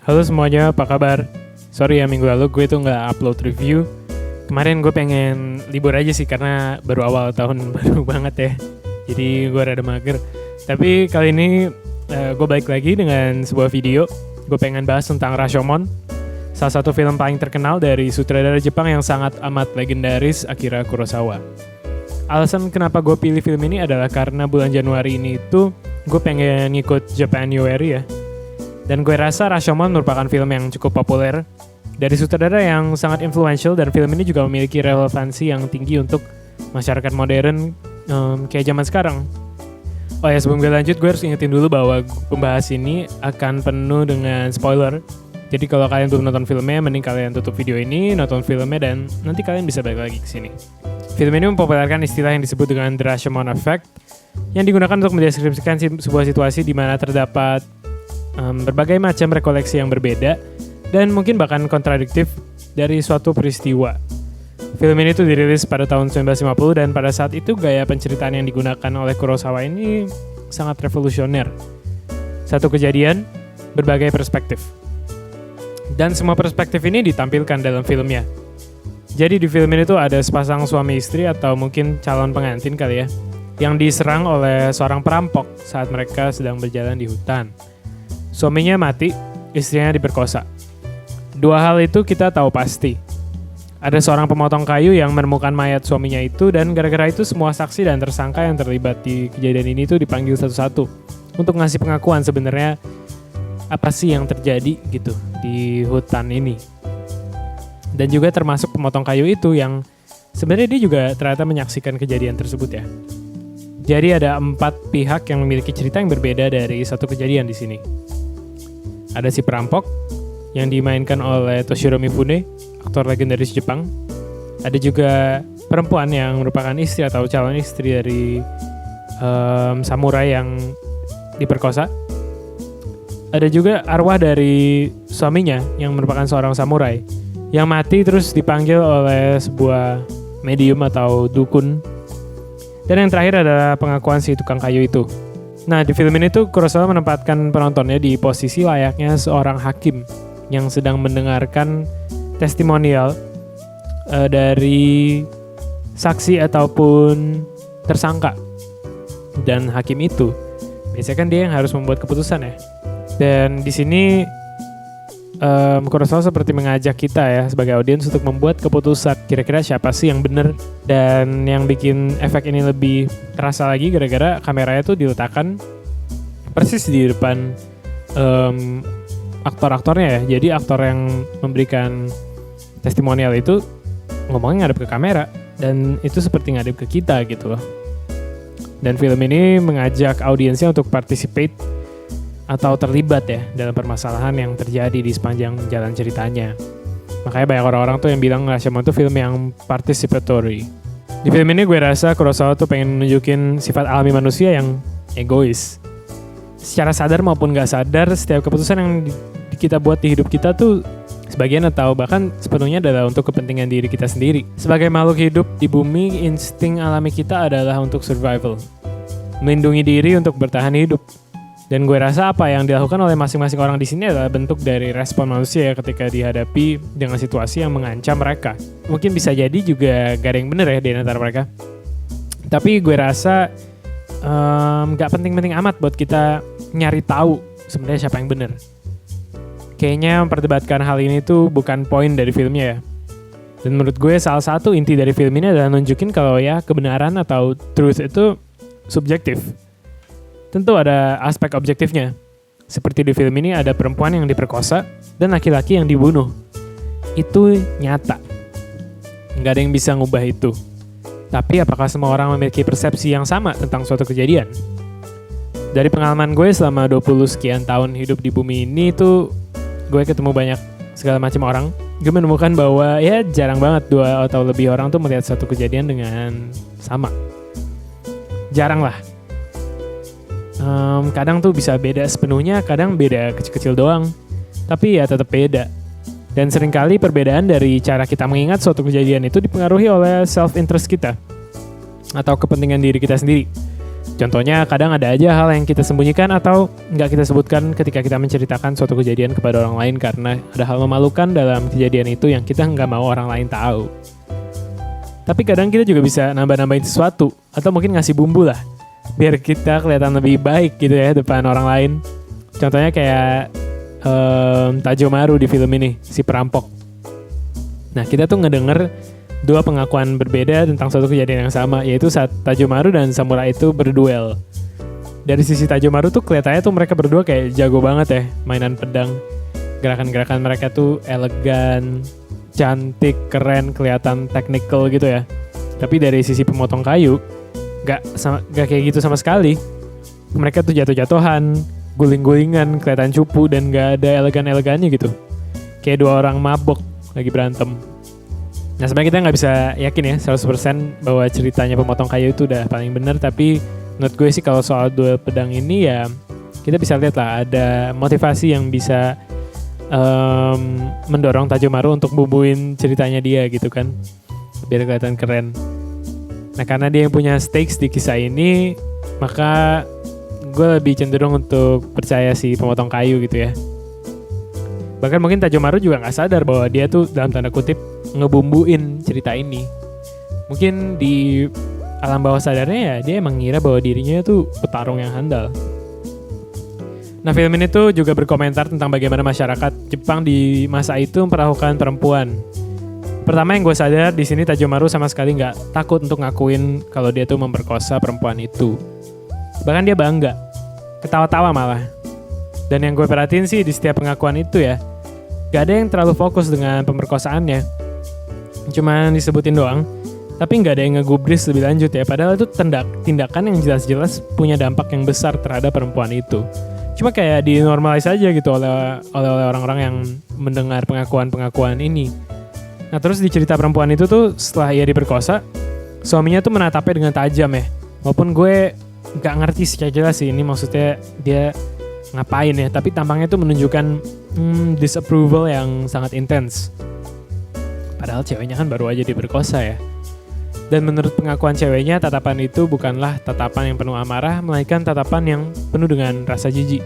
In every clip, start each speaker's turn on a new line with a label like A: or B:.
A: Halo semuanya, apa kabar? Sorry ya, minggu lalu gue tuh gak upload review. Kemarin gue pengen libur aja sih karena baru awal tahun baru banget ya. Jadi gue rada mager. Tapi kali ini gue balik lagi dengan sebuah video. Gue pengen bahas tentang Rashomon, salah satu film paling terkenal dari sutradara Jepang yang sangat amat legendaris, Akira Kurosawa. Alasan kenapa gue pilih film ini adalah karena bulan Januari ini tuh gue pengen ngikut Japan New Year ya. Dan gue rasa Rashomon merupakan film yang cukup populer dari sutradara yang sangat influential, dan film ini juga memiliki relevansi yang tinggi untuk masyarakat modern kayak zaman sekarang. Oh ya, sebelum gue lanjut, gue harus ingetin dulu bahwa pembahas ini akan penuh dengan spoiler. Jadi kalau kalian belum nonton filmnya, mending kalian tutup video ini, nonton filmnya, dan nanti kalian bisa balik lagi ke sini. Film ini mempopulerkan istilah yang disebut dengan The Rashomon Effect, yang digunakan untuk mendeskripsikan sebuah situasi di mana terdapat berbagai macam rekoleksi yang berbeda dan mungkin bahkan kontradiktif dari suatu peristiwa. Film ini tuh dirilis pada tahun 1950, dan pada saat itu gaya penceritaan yang digunakan oleh Kurosawa ini sangat revolusioner. Satu kejadian, berbagai perspektif. Dan semua perspektif ini ditampilkan dalam filmnya. Jadi di film ini tuh ada sepasang suami istri atau mungkin calon pengantin kali ya, yang diserang oleh seorang perampok saat mereka sedang berjalan di hutan. Suaminya mati, istrinya diperkosa. Dua hal itu kita tahu pasti. Ada seorang pemotong kayu yang menemukan mayat suaminya itu, dan gara-gara itu semua saksi dan tersangka yang terlibat di kejadian ini tuh dipanggil satu-satu untuk ngasih pengakuan sebenarnya apa sih yang terjadi gitu di hutan ini. Dan juga termasuk pemotong kayu itu yang sebenarnya dia juga ternyata menyaksikan kejadian tersebut ya. Jadi ada 4 pihak yang memiliki cerita yang berbeda dari satu kejadian di sini. Ada si perampok yang dimainkan oleh Toshiro Mifune, aktor legendaris Jepang. Ada juga perempuan yang merupakan istri atau calon istri dari samurai yang diperkosa. Ada juga arwah dari suaminya yang merupakan seorang samurai yang mati terus dipanggil oleh sebuah medium atau dukun. Dan yang terakhir adalah pengakuan si tukang kayu itu. Nah, di film ini tuh Kurosawa menempatkan penontonnya di posisi layaknya seorang hakim yang sedang mendengarkan testimonial dari saksi ataupun tersangka. Dan hakim itu biasanya kan dia yang harus membuat keputusan ya. Dan di sini Kurosawa seperti mengajak kita ya sebagai audiens untuk membuat keputusan kira-kira siapa sih yang benar. Dan yang bikin efek ini lebih terasa lagi gara-gara kameranya tuh diletakkan persis di depan aktor-aktornya ya. Jadi aktor yang memberikan testimonial itu ngomongnya ngadep ke kamera, dan itu seperti ngadep ke kita gitu loh. Dan film ini mengajak audiensnya untuk participate atau terlibat ya dalam permasalahan yang terjadi di sepanjang jalan ceritanya. Makanya banyak orang-orang tuh yang bilang Rashomon tuh film yang participatory. Di film ini gue rasa Kurosawa tuh pengen nunjukin sifat alami manusia yang egois. Secara sadar maupun gak sadar, setiap keputusan yang kita buat di hidup kita tuh sebagian atau bahkan sepenuhnya adalah untuk kepentingan diri kita sendiri. Sebagai makhluk hidup di bumi, insting alami kita adalah untuk survival, melindungi diri untuk bertahan hidup. Dan gue rasa apa yang dilakukan oleh masing-masing orang di sini adalah bentuk dari respon manusia ketika dihadapi dengan situasi yang mengancam mereka. Mungkin bisa jadi juga gak ada yang bener ya di antara mereka. Tapi gue rasa gak penting-penting amat buat kita nyari tahu sebenarnya siapa yang bener. Kayaknya memperdebatkan hal ini tuh bukan poin dari filmnya ya. Dan menurut gue salah satu inti dari film ini adalah nunjukin kalau ya kebenaran atau truth itu subjektif. Tentu ada aspek objektifnya. Seperti di film ini ada perempuan yang diperkosa dan laki-laki yang dibunuh. Itu nyata. Nggak ada yang bisa ngubah itu. Tapi apakah semua orang memiliki persepsi yang sama tentang suatu kejadian? Dari pengalaman gue selama 20 sekian tahun hidup di bumi ini tuh, gue ketemu banyak segala macam orang. Gue menemukan bahwa ya jarang banget 2 atau lebih orang tuh melihat suatu kejadian dengan sama. Jarang lah. Kadang tuh bisa beda sepenuhnya, kadang beda kecil-kecil doang. Tapi ya tetap beda. Dan seringkali perbedaan dari cara kita mengingat suatu kejadian itu dipengaruhi oleh self-interest kita atau kepentingan diri kita sendiri. Contohnya kadang ada aja hal yang kita sembunyikan atau nggak kita sebutkan ketika kita menceritakan suatu kejadian kepada orang lain karena ada hal memalukan dalam kejadian itu yang kita nggak mau orang lain tahu. Tapi kadang kita juga bisa nambah-nambahin sesuatu atau mungkin ngasih bumbu lah biar kita kelihatan lebih baik gitu ya depan orang lain. Contohnya kayak Tajomaru di film ini, si perampok. Nah, kita tuh ngedenger dua pengakuan berbeda tentang suatu kejadian yang sama, yaitu saat Tajomaru dan samurai itu berduel. Dari sisi Tajomaru tuh kelihatannya tuh mereka berdua kayak jago banget ya mainan pedang. Gerakan-gerakan mereka tuh elegan, cantik, keren, kelihatan technical gitu ya. Tapi dari sisi pemotong kayu, gak kayak gitu sama sekali. Mereka tuh jatuh-jatuhan, guling-gulingan, kelihatan cupu dan gak ada elegan-elegannya gitu. Kayak dua orang mabok lagi berantem. Nah sebenarnya kita nggak bisa yakin ya 100% bahwa ceritanya pemotong kayu itu udah paling benar, tapi menurut gue sih kalau soal duel pedang ini ya kita bisa lihat lah ada motivasi yang bisa mendorong Tajomaru untuk bumbuin ceritanya dia gitu kan, biar kelihatan keren. Nah karena dia yang punya stakes di kisah ini, maka gue lebih cenderung untuk percaya si pemotong kayu gitu ya. Bahkan mungkin Tajomaru juga gak sadar bahwa dia tuh dalam tanda kutip ngebumbuin cerita ini. Mungkin di alam bawah sadarnya ya dia emang ngira bahwa dirinya tuh petarung yang handal. Nah film ini tuh juga berkomentar tentang bagaimana masyarakat Jepang di masa itu memperlakukan perempuan. Pertama yang gue sadar di sini Tajomaru sama sekali gak takut untuk ngakuin kalau dia tuh memperkosa perempuan itu. Bahkan dia bangga, ketawa-tawa malah. Dan yang gue perhatiin sih di setiap pengakuan itu ya, gak ada yang terlalu fokus dengan pemerkosaannya. Cuma disebutin doang, tapi gak ada yang ngegubris lebih lanjut ya. Padahal itu tindakan yang jelas-jelas punya dampak yang besar terhadap perempuan itu. Cuma kayak dinormalis aja gitu oleh orang-orang yang mendengar pengakuan-pengakuan ini. Nah terus di cerita perempuan itu tuh setelah ia diperkosa, suaminya tuh menatapnya dengan tajam ya. Walaupun gue gak ngerti secara jelas sih ini maksudnya dia ngapain ya, tapi tampangnya tuh menunjukkan disapproval yang sangat intens. Padahal ceweknya kan baru aja diperkosa ya. Dan menurut pengakuan ceweknya, tatapan itu bukanlah tatapan yang penuh amarah, melainkan tatapan yang penuh dengan rasa jijik.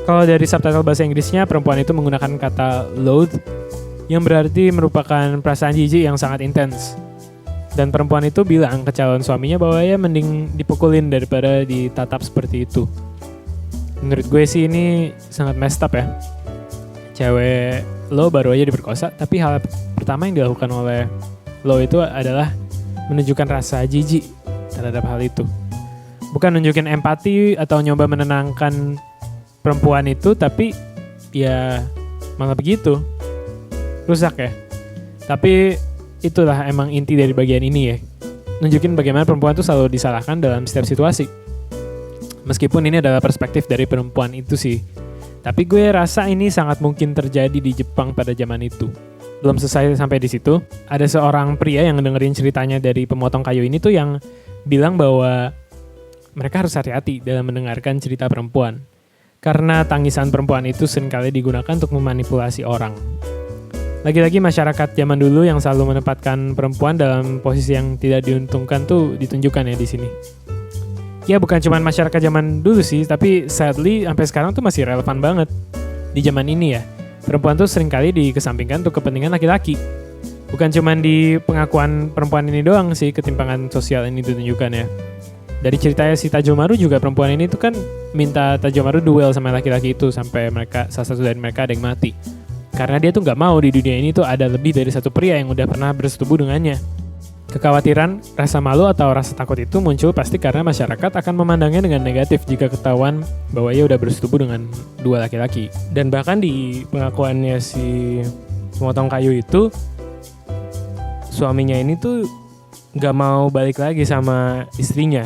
A: Kalau dari subtitle bahasa Inggrisnya, perempuan itu menggunakan kata loathe, yang berarti merupakan perasaan jijik yang sangat intens. Dan perempuan itu bilang ke calon suaminya bahwa ya mending dipukulin daripada ditatap seperti itu. Menurut gue sih ini sangat messed up ya. Cewek lo baru aja diperkosa, tapi hal pertama yang dilakukan oleh lo itu adalah menunjukkan rasa jijik terhadap hal itu. Bukan nunjukin empati atau nyoba menenangkan perempuan itu, tapi ya malah begitu. Rusak ya. Tapi itulah emang inti dari bagian ini ya. Nunjukin bagaimana perempuan itu selalu disalahkan dalam setiap situasi. Meskipun ini adalah perspektif dari perempuan itu sih. Tapi gue rasa ini sangat mungkin terjadi di Jepang pada zaman itu. Belum selesai sampai di situ, ada seorang pria yang dengerin ceritanya dari pemotong kayu ini tuh yang bilang bahwa mereka harus hati-hati dalam mendengarkan cerita perempuan. Karena tangisan perempuan itu seringkali digunakan untuk memanipulasi orang. Lagi-lagi masyarakat zaman dulu yang selalu menempatkan perempuan dalam posisi yang tidak diuntungkan tuh ditunjukkan ya di sini. Ya bukan cuma masyarakat zaman dulu sih, tapi sadly sampai sekarang tuh masih relevan banget di zaman ini ya. Perempuan tuh seringkali dikesampingkan untuk kepentingan laki-laki. Bukan cuma di pengakuan perempuan ini doang sih ketimpangan sosial ini ditunjukkan ya. Dari ceritanya si Tajomaru juga perempuan ini tuh kan minta Tajomaru duel sama laki-laki itu sampai salah satu dari mereka ada yang mati. Karena dia tuh gak mau di dunia ini tuh ada lebih dari satu pria yang udah pernah bersetubuh dengannya. Kekhawatiran, rasa malu atau rasa takut itu muncul pasti karena masyarakat akan memandangnya dengan negatif jika ketahuan bahwa ia udah bersetubuh dengan dua laki-laki. Dan bahkan di pengakuannya si pemotong kayu itu, suaminya ini tuh gak mau balik lagi sama istrinya.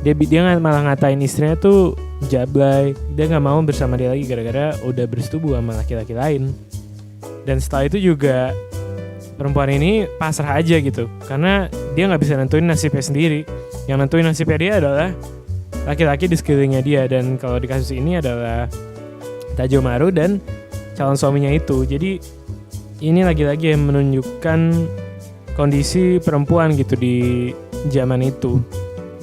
A: Dia malah ngatain istrinya tuh jablay. Dia gak mau bersama dia lagi gara-gara udah bersetubuh sama laki-laki lain. Dan setelah itu juga perempuan ini pasrah aja gitu, karena dia nggak bisa nentuin nasibnya sendiri. Yang nentuin nasibnya dia adalah laki-laki di sekelilingnya dia, dan kalau di kasus ini adalah Tajomaru dan calon suaminya itu. Jadi ini lagi-lagi yang menunjukkan kondisi perempuan gitu di zaman itu.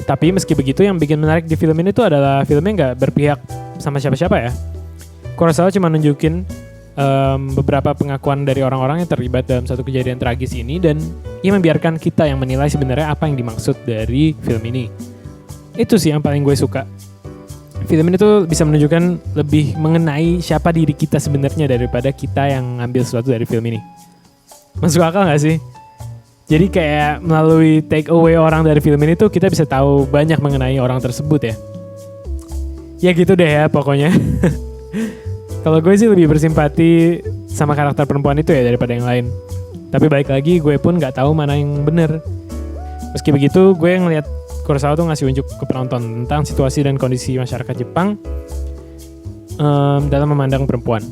A: Tapi meski begitu yang bikin menarik di film ini tuh adalah filmnya nggak berpihak sama siapa-siapa ya. Kurosawa cuma nunjukin beberapa pengakuan dari orang-orang yang terlibat dalam satu kejadian tragis ini, dan ia membiarkan kita yang menilai sebenarnya apa yang dimaksud dari film ini. Itu sih yang paling gue suka. Film ini tuh bisa menunjukkan lebih mengenai siapa diri kita sebenarnya daripada kita yang ngambil sesuatu dari film ini. Masuk akal gak sih? Jadi kayak melalui take away orang dari film ini tuh kita bisa tahu banyak mengenai orang tersebut ya. Ya gitu deh ya pokoknya. Kalau gue sih lebih bersimpati sama karakter perempuan itu ya daripada yang lain. Tapi balik lagi gue pun gak tahu mana yang bener. Meski begitu gue ngeliat Kurosawa tuh ngasih unjuk ke penonton tentang situasi dan kondisi masyarakat Jepang dalam memandang perempuan.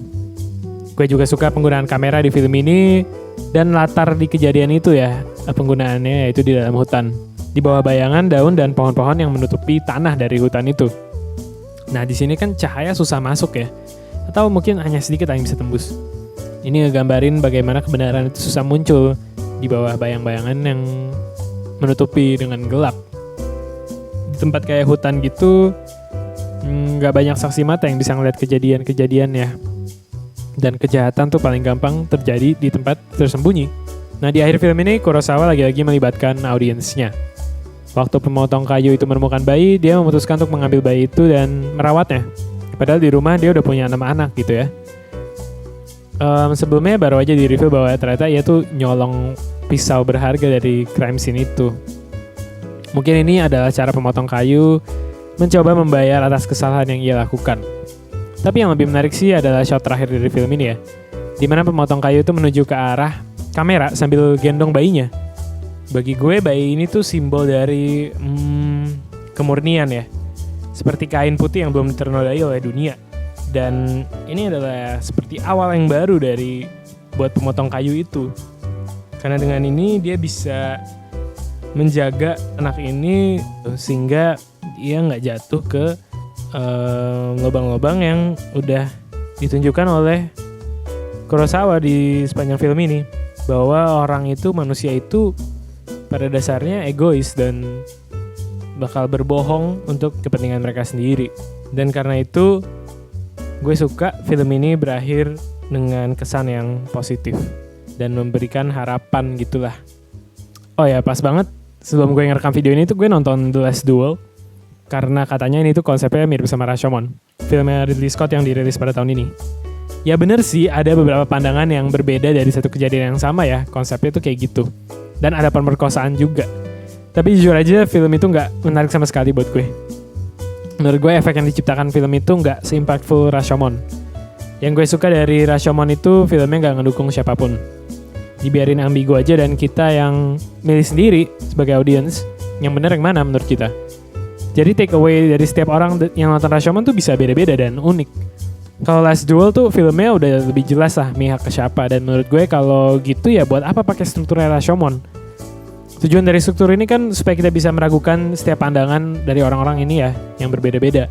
A: Gue juga suka penggunaan kamera di film ini dan latar di kejadian itu ya, penggunaannya yaitu di dalam hutan. Di bawah bayangan daun dan pohon-pohon yang menutupi tanah dari hutan itu. Nah di sini kan cahaya susah masuk ya, atau mungkin hanya sedikit yang bisa tembus. Ini ngegambarin bagaimana kebenaran itu susah muncul di bawah bayang-bayangan yang menutupi dengan gelap. Di tempat kayak hutan gitu, gak banyak saksi mata yang bisa ngeliat kejadian-kejadian ya. Dan kejahatan tuh paling gampang terjadi di tempat tersembunyi. Nah di akhir film ini Kurosawa lagi-lagi melibatkan audiensnya. Waktu pemotong kayu itu menemukan bayi, dia memutuskan untuk mengambil bayi itu dan merawatnya. Padahal di rumah dia udah punya 6 anak gitu ya. Sebelumnya baru aja di-review bahwa ternyata ia tuh nyolong pisau berharga dari crime scene itu. Mungkin ini adalah cara pemotong kayu mencoba membayar atas kesalahan yang ia lakukan. Tapi yang lebih menarik sih adalah shot terakhir dari film ini ya, dimana pemotong kayu itu menuju ke arah kamera sambil gendong bayinya. Bagi gue bayi ini tuh simbol dari kemurnian ya, seperti kain putih yang belum ternodai oleh dunia. Dan ini adalah seperti awal yang baru dari buat pemotong kayu itu. Karena dengan ini dia bisa menjaga anak ini sehingga dia nggak jatuh ke lubang-lubang yang udah ditunjukkan oleh Kurosawa di sepanjang film ini, bahwa orang itu, manusia itu pada dasarnya egois dan bakal berbohong untuk kepentingan mereka sendiri. Dan karena itu gue suka film ini berakhir dengan kesan yang positif dan memberikan harapan gitulah. Oh ya, pas banget sebelum gue ngerekam video ini tuh gue nonton The Last Duel, karena katanya ini tuh konsepnya mirip sama Rashomon, filmnya Ridley Scott yang dirilis pada tahun ini. Ya bener sih, ada beberapa pandangan yang berbeda dari satu kejadian yang sama ya, konsepnya tuh kayak gitu. Dan ada pemerkosaan juga. Tapi jujur aja film itu gak menarik sama sekali buat gue. Menurut gue efek yang diciptakan film itu gak se-impactful Rashomon. Yang gue suka dari Rashomon itu filmnya gak ngedukung siapapun. Dibiarin ambigu aja dan kita yang milih sendiri sebagai audiens yang bener yang mana menurut kita. Jadi take away dari setiap orang yang nonton Rashomon tuh bisa beda-beda dan unik. Kalau Last Duel tuh filmnya udah lebih jelas lah mihak ke siapa, dan menurut gue kalau gitu ya buat apa pakai strukturnya Rashomon. Tujuan dari struktur ini kan supaya kita bisa meragukan setiap pandangan dari orang-orang ini ya yang berbeda-beda.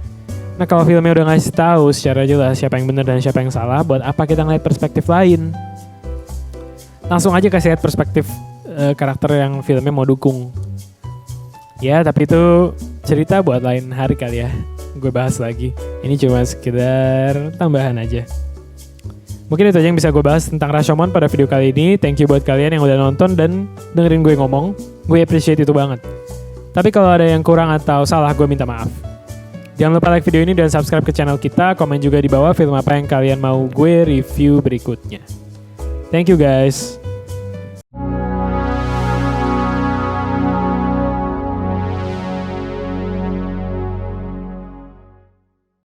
A: Nah kalau filmnya udah ngasih tahu secara jelas siapa yang benar dan siapa yang salah, buat apa kita ngeliat perspektif lain? Langsung aja kasih lihat perspektif karakter yang filmnya mau dukung. Ya tapi itu cerita buat lain hari kali ya. Gue bahas lagi. Ini cuma sekedar tambahan aja. Mungkin itu aja yang bisa gue bahas tentang Rashomon pada video kali ini. Thank you buat kalian yang udah nonton dan dengerin gue ngomong. Gue appreciate itu banget. Tapi kalau ada yang kurang atau salah, gue minta maaf. Jangan lupa like video ini dan subscribe ke channel kita. Komen juga di bawah film apa yang kalian mau gue review berikutnya. Thank you guys.